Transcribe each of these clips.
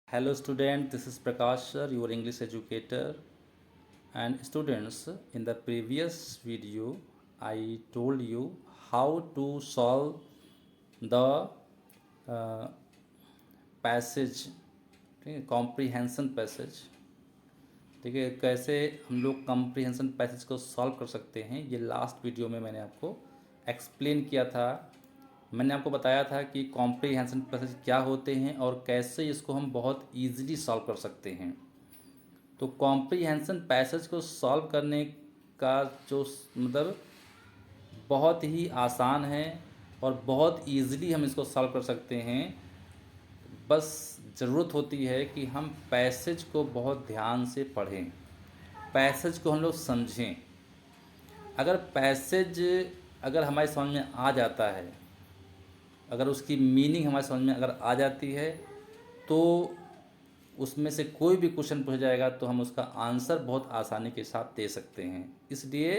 Hello student, this is Prakash sir, your English educator. And students, in the previous video, I told you how to solve the uh, passage, ठीक है, comprehension passage. ठीक है, कैसे हम लोग comprehension passage को solve कर सकते हैं, ये लास्ट वीडियो में मैंने आपको एक्सप्लेन किया था। मैंने आपको बताया था कि कॉम्प्रीहेंशन पैसेज क्या होते हैं और कैसे इसको हम बहुत ईजिली सॉल्व कर सकते हैं। तो कॉम्प्रीहेंशन पैसेज को सॉल्व करने का जो मतलब बहुत ही आसान है और बहुत ईजिली हम इसको सॉल्व कर सकते हैं। बस ज़रूरत होती है कि हम पैसेज को बहुत ध्यान से पढ़ें, पैसेज को हम लोग समझें। अगर पैसेज अगर हमारी समझ में आ जाता है, अगर उसकी मीनिंग हमारी समझ में अगर आ जाती है, तो उसमें से कोई भी क्वेश्चन पूछा जाएगा तो हम उसका आंसर बहुत आसानी के साथ दे सकते हैं। इसलिए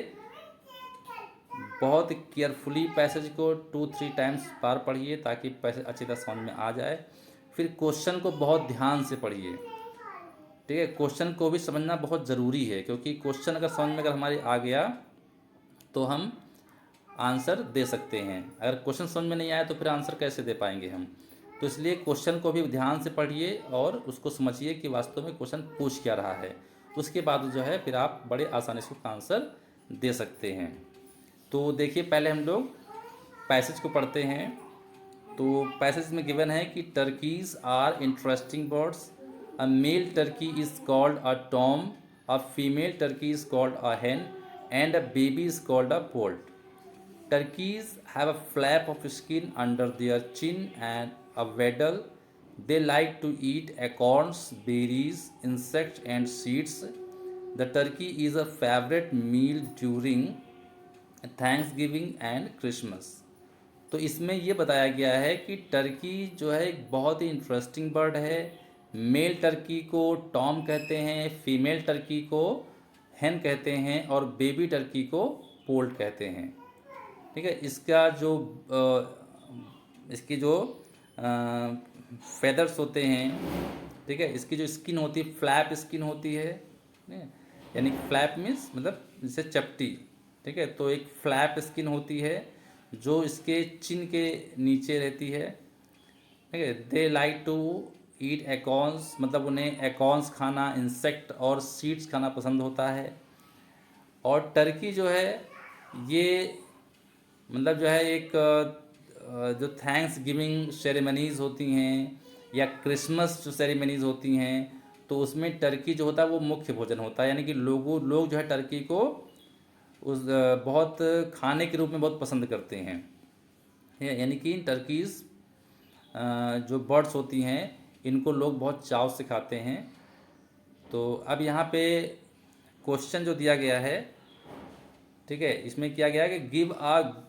बहुत केयरफुली पैसेज को 2-3 टाइम्स बार पढ़िए ताकि पैसेज अच्छी तरह समझ में आ जाए। फिर क्वेश्चन को बहुत ध्यान से पढ़िए। ठीक है, क्वेश्चन को भी समझना बहुत ज़रूरी है, क्योंकि क्वेश्चन अगर समझ में अगर हमारे आ गया तो हम आंसर दे सकते हैं। अगर क्वेश्चन समझ में नहीं आया तो फिर आंसर कैसे दे पाएंगे हम। तो इसलिए क्वेश्चन को भी ध्यान से पढ़िए और उसको समझिए कि वास्तव में क्वेश्चन पूछ क्या रहा है। उसके बाद जो है फिर आप बड़े आसानी से उसका आंसर दे सकते हैं। तो देखिए, पहले हम लोग पैसेज को पढ़ते हैं। तो पैसेज में गिवन है कि turkeys are interesting birds. A male turkey is called a tom, a female turkey is called a hen, and a baby is called a poult. Turkeys have a flap of skin under their chin and a waddle. They like to eat acorns, berries, insects, and seeds. The turkey is a favorite meal during Thanksgiving and Christmas. तो इसमें ये बताया गया है कि Turkey जो है एक बहुत ही इंटरेस्टिंग बर्ड है। मेल टर्की को टॉम कहते हैं, फीमेल टर्की को hen कहते हैं और बेबी टर्की को पोल्ट कहते हैं। ठीक है, इसका जो इसकी जो फेदर्स होते हैं, ठीक है, इसकी जो स्किन होती है फ्लैप स्किन होती है। यानी फ्लैप मीन्स मतलब जैसे चपटी। ठीक है, तो एक फ्लैप स्किन होती है जो इसके चिन के नीचे रहती है। ठीक है, दे लाइक टू ईट एकॉन्स, मतलब उन्हें एकॉन्स खाना, इंसेक्ट और सीड्स खाना पसंद होता है। और टर्की जो है ये मतलब जो है एक जो थैंक्स गिविंग सेरेमनीज़ होती हैं या क्रिसमस जो सेरेमनीज़ होती हैं, तो उसमें टर्की जो होता है वो मुख्य भोजन होता है। यानी कि लोग जो है टर्की को उस बहुत खाने के रूप में बहुत पसंद करते हैं। यानी कि टर्कीज़ जो बर्ड्स होती हैं इनको लोग बहुत चाव से खाते हैं। तो अब यहाँ पे क्वेश्चन जो दिया गया है, ठीक है, इसमें किया गया है कि give a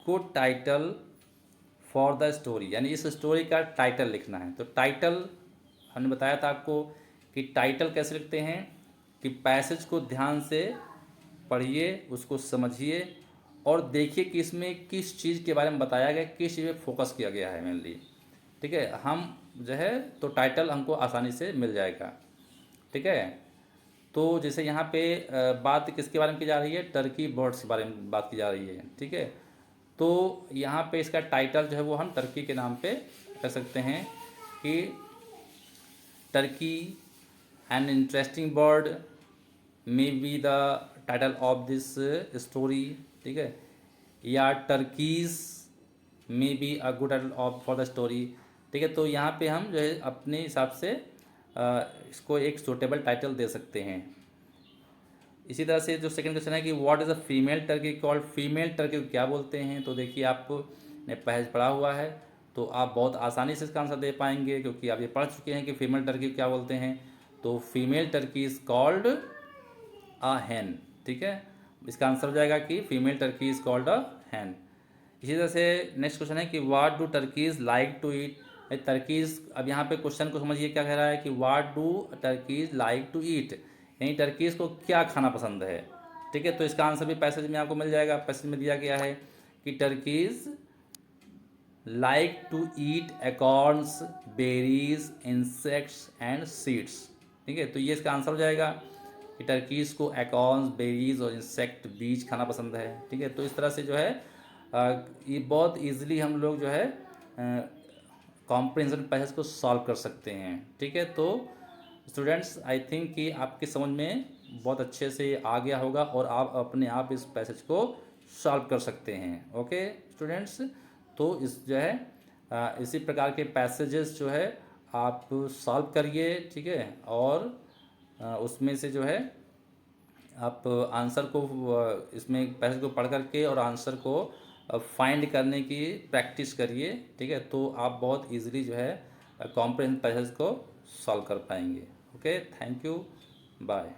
good title for the story, यानी इस स्टोरी का टाइटल लिखना है। तो टाइटल हमने बताया था आपको कि टाइटल कैसे लिखते हैं, कि पैसेज को ध्यान से पढ़िए, उसको समझिए और देखिए कि इसमें किस चीज़ के बारे में बताया गया, किस चीज़ पे फोकस किया गया है मेनली। ठीक है, हम जो है तो टाइटल हमको आसानी से मिल जाएगा। ठीक है, तो जैसे यहाँ पे बात किसके बारे में की जा रही है, टर्की बर्ड्स के बारे में बात की जा रही है। ठीक है, तो यहाँ पे इसका टाइटल जो है वो हम टर्की के नाम पे कर सकते हैं कि Turkey an interesting bird may be the title of this story. ठीक है, या Turkey's may be a good title of for the story. ठीक है, तो यहाँ पे हम जो है अपने हिसाब से इसको एक सूटेबल टाइटल दे सकते हैं। इसी तरह से जो सेकंड क्वेश्चन है कि what is a female Turkey called, female Turkey को क्या बोलते हैं। तो देखिए, आपने पहले पढ़ा हुआ है तो आप बहुत आसानी से इसका आंसर दे पाएंगे, क्योंकि आप ये पढ़ चुके हैं कि फीमेल टर्की को क्या बोलते हैं। तो female turkey is called a hen। ठीक है, इसका आंसर हो जाएगा कि female turkey is called a hen। इसी तरह से नेक्स्ट क्वेश्चन है कि what do turkeys like to eat. Turkeys, अब यहाँ पे क्वेश्चन को समझिए क्या कह रहा है कि what do turkeys like to eat, यानी टर्कीज को क्या खाना पसंद है। ठीक है, तो इसका आंसर भी पैसेज में आपको मिल जाएगा। पैसेज में दिया गया है कि turkeys like to eat acorns, berries, insects and seeds. ठीक है, तो ये इसका आंसर हो जाएगा कि टर्कीज को acorns, बेरीज और इंसेक्ट बीज खाना पसंद है। ठीक है, तो इस तरह से जो है ये बहुत ईजिली हम लोग जो है कॉम्प्रिहेंशन पैसेज को सॉल्व कर सकते हैं। ठीक है, तो स्टूडेंट्स आई थिंक कि आपकी समझ में बहुत अच्छे से आ गया होगा और आप अपने आप इस पैसेज को सॉल्व कर सकते हैं। ओके स्टूडेंट्स, तो इस जो है इसी प्रकार के पैसेजेस जो है आप सॉल्व करिए। ठीक है, और उसमें से जो है आप आंसर को इसमें पैसेज को पढ़ करके और आंसर को फाइंड करने की प्रैक्टिस करिए। ठीक है, तो आप बहुत इजीली जो है कॉम्प्रिहेंशन पैसेज को सॉल्व कर पाएंगे। Okay, thank you, bye.